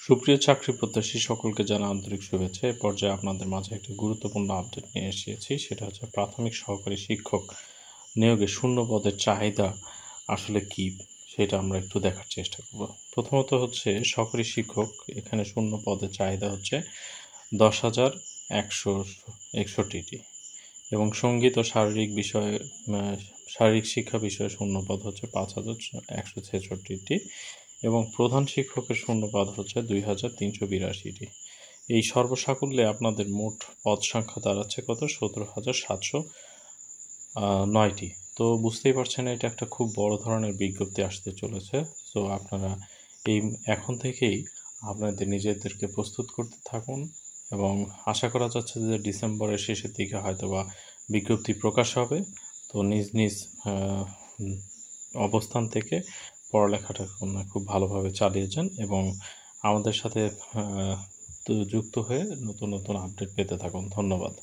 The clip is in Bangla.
সুপ্রিয় চাকরি প্রত্যাশী সকলকে জানাই আন্তরিক শুভেচ্ছা। এ পর্যায়ে আপনাদের মাঝে একটি গুরুত্বপূর্ণ আপডেট নিয়ে এসেছি। সেটা হচ্ছে প্রাথমিক সহকারী শিক্ষক নিয়োগে শূন্য পদের চাহিদা আসলে কী? সেটা আমরা একটু দেখার চেষ্টা করব। প্রথমত হচ্ছে সহকারী শিক্ষক, এখানে শূন্য পদের চাহিদা হচ্ছে 10,161টি এবং সঙ্গীত ও শারীরিক শিক্ষা বিষয়ে শূন্য পদ হচ্ছে 5,166টি এবং প্রধান শিক্ষকের শূন্যপদ হচ্ছে 2,382টি। এই সর্বসাকুল্যে আপনাদের মোট পদ সংখ্যা দাঁড়াচ্ছে কত? 17,709টি। তো বুঝতেই পারছেন এটা একটা খুব বড় ধরনের বিজ্ঞপ্তি আসতে চলেছে। সো আপনারা এখন থেকেই আপনাদের নিজেদেরকে প্রস্তুত করতে থাকুন এবং আশা করা যাচ্ছে যে ডিসেম্বরের শেষের দিকে হয়তোবা বিজ্ঞপ্তি প্রকাশ হবে। তো নিজ নিজ অবস্থান থেকে পড়ালেখাটা খুব ভালোভাবে চালিয়ে যান এবং আমাদের সাথে যুক্ত হয়ে নতুন নতুন আপডেট পেতে থাকুন। ধন্যবাদ।